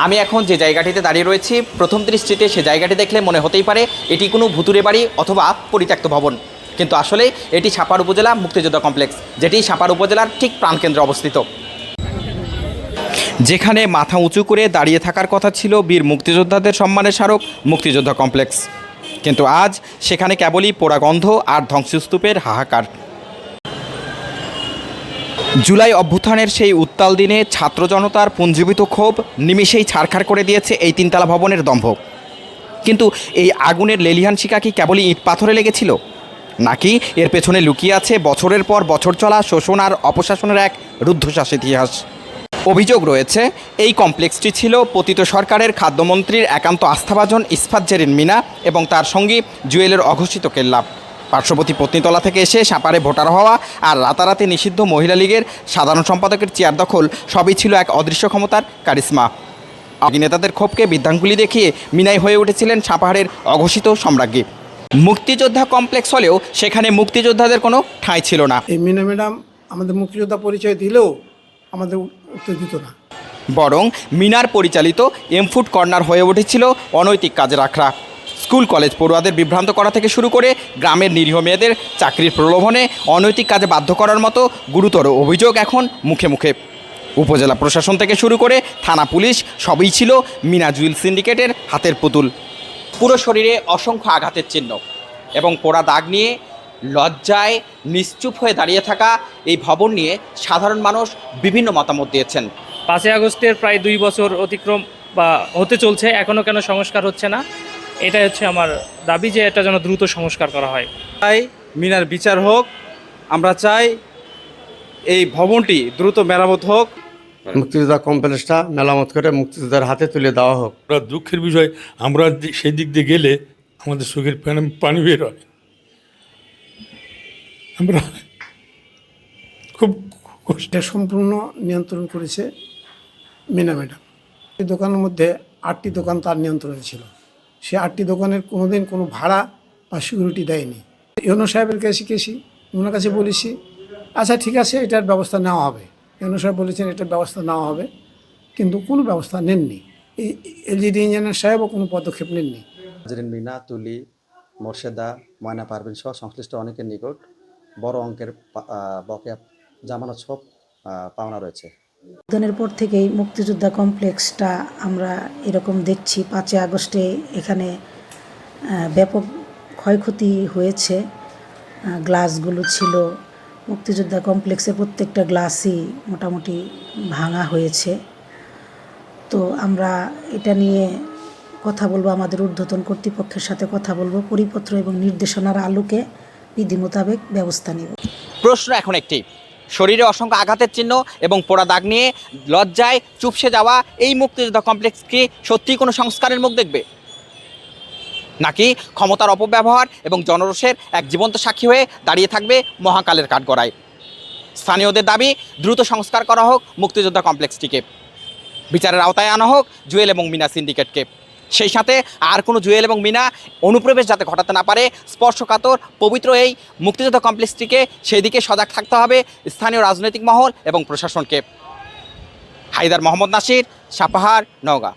আমি এখন যে জায়গাটিতে দাঁড়িয়ে রয়েছি প্রথম দৃষ্টিতে সে জায়গাটি দেখলে মনে হতেই পারে এটি কোনো ভুতুরে বাড়ি অথবা পরিত্যক্ত ভবন, কিন্তু আসলে এটি সাপাহার উপজেলা মুক্তিযোদ্ধা কমপ্লেক্স, যেটি সাপাহার উপজেলার ঠিক প্রাণকেন্দ্রে অবস্থিত, যেখানে মাথা উঁচু করে দাঁড়িয়ে থাকার কথা ছিল বীর মুক্তিযোদ্ধাদের সম্মানের স্মারক মুক্তিযোদ্ধা কমপ্লেক্স, কিন্তু আজ সেখানে কেবলই পোড়া গন্ধ আর ধ্বংসস্তূপের হাহাকার। জুলাই অভ্যুত্থানের সেই উত্তাল দিনে ছাত্র জনতার পুঞ্জীবিত ক্ষোভ নিমেষেই ছারখার করে দিয়েছে এই তিনতলা ভবনের দম্ভ। কিন্তু এই আগুনের লেলিহান শিখা কি কেবলই ইট পাথরে লেগেছিল, নাকি এর পেছনে লুকিয়ে আছে বছরের পর বছর চলা শোষণ আর অপশাসনের এক রুদ্ধশ্বাস ইতিহাস? অভিযোগ রয়েছে এই কমপ্লেক্সটি ছিল পতিত সরকারের খাদ্যমন্ত্রীর একান্ত আস্থাভাজন ইস্পাত জেরিন মিনা এবং তার সঙ্গী জুয়েলের অঘোষিত কেল্লা। পার্শ্ববর্তী পত্নীতলা থেকে এসে সাপারে ভোটার হওয়া আর রাতারাতি নিষিদ্ধ মহিলা লীগের সাধারণ সম্পাদকের চেয়ার দখল সবই ছিল এক অদৃশ্য ক্ষমতার কারিশ্মা। নেতাদের ক্ষোভকে বৃদ্ধাঙ্গুলি দেখিয়ে মিনাই হয়ে উঠেছিলেন সাপাহারের অঘোষিত সম্রাজ্ঞী। মুক্তিযোদ্ধা কমপ্লেক্স হলেও সেখানে মুক্তিযোদ্ধাদের কোনো ঠাঁই ছিল না। এই মিনা ম্যাডাম আমাদের মুক্তিযোদ্ধা পরিচয় দিলেও আমাদের উত্তর দিত না, বরং মিনার পরিচালিত এমফুড কর্নার হয়ে উঠেছিল অনৈতিক কাজের আখড়া। স্কুল কলেজ পড়ুয়াদের বিভ্রান্ত করা থেকে শুরু করে গ্রামের নিরীহ মেয়েদের চাকরির প্রলোভনে অনৈতিক কাজে বাধ্য করার মতো গুরুতর অভিযোগ এখন মুখে মুখে। উপজেলা প্রশাসন থেকে শুরু করে থানা পুলিশ সবই ছিল মিনা জুয়েল সিন্ডিকেটের হাতের পুতুল। পুরো শরীরে অসংখ্য আঘাতের চিহ্ন এবং পোড়া দাগ নিয়ে লজ্জায় নিশ্চুপ হয়ে দাঁড়িয়ে থাকা এই ভবন নিয়ে সাধারণ মানুষ বিভিন্ন মতামত দিয়েছেন। 5ই আগস্টের প্রায় 2 বছর অতিক্রম বা হতে চলছে, এখনও কেন সংস্কার হচ্ছে না? এটাই হচ্ছে আমার দাবি, যে এটা যেন দ্রুত সংস্কার করা হয়। চাই মিনার বিচার হোক, আমরা চাই এই ভবনটি দ্রুত মেরামত হোক, মুক্তিযোদ্ধা কমপ্লেক্সটা মেরামত করে মুক্তিযোদ্ধার হাতে তুলে দেওয়া হোক। দুঃখের বিষয়, আমরা সেই দিক দিয়ে গেলে আমাদের চোখের পানি বের হয়। আমরা খুব এটা সম্পূর্ণ নিয়ন্ত্রণ করেছে মিনা ম্যাডাম। এই দোকানের মধ্যে 8টি দোকান তার নিয়ন্ত্রণে ছিল। সে 8টি দোকানের কোনোদিন কোনো ভাড়া বা সিকিউরিটি দেয়নি। ইউনো সাহেবের কাছে গেছি, ওনার কাছে বলেছি আচ্ছা ঠিক আছে এটার ব্যবস্থা নেওয়া হবে। ইউনো সাহেব বলেছেন এটার ব্যবস্থা নেওয়া হবে, কিন্তু কোনো ব্যবস্থা নেননি। এই এলজিডি ইঞ্জিনিয়ার সাহেবও কোনো পদক্ষেপ নেননি। জেরিন মিনা, তুলি, মোর্শেদা, ময়না পারভিন সহ সংশ্লিষ্ট অনেকের নিকট বড় অঙ্কের বকেয়া জামানত সব পাওনা রয়েছে। দিনের পর থেকেই মুক্তিযোদ্ধা কমপ্লেক্সটা আমরা এরকম দেখছি। 5ই আগস্টে এখানে ব্যাপক ক্ষয়ক্ষতি হয়েছে। গ্লাসগুলো ছিল মুক্তিযোদ্ধা কমপ্লেক্সের প্রত্যেকটা গ্লাসই মোটামুটি ভাঙা হয়েছে। তো আমরা এটা নিয়ে কথা বলবো, আমাদের ঊর্ধ্বতন কর্তৃপক্ষের সাথে কথা বলবো, পরিপত্র এবং নির্দেশনার আলোকে বিধি মোতাবেক ব্যবস্থা নেব। প্রশ্ন এখন একটি, শরীরে অসংখ্য আঘাতের চিহ্ন এবং পোড়া দাগ নিয়ে লজ্জায় চুপসে যাওয়া এই মুক্তিযোদ্ধা কমপ্লেক্স কি সত্যিই কোনো সংস্কারের মুখ দেখবে, নাকি ক্ষমতার অপব্যবহার এবং জনরোষের এক জীবন্ত সাক্ষী হয়ে দাঁড়িয়ে থাকবে মহাকালের কাঠগড়ায়? স্থানীয়দের দাবি দ্রুত সংস্কার করা হোক মুক্তিযোদ্ধা কমপ্লেক্সটিকে, বিচারের আওতায় আনা হোক জুয়েল এবং মিনা সিন্ডিকেটকে, সেই সাথে আর কোনো জুয়েল এবং মিনা অনুপ্রবেশ যাতে ঘটাতে না পারে স্পর্শকাতর পবিত্র এই মুক্তিযোদ্ধা কমপ্লেক্সটিকে সেই দিকে সজাগ থাকতে হবে স্থানীয় রাজনৈতিক মহল এবং প্রশাসনকে। হায়দার মোহাম্মদ নাসির, সাপাহার, নওগাঁ।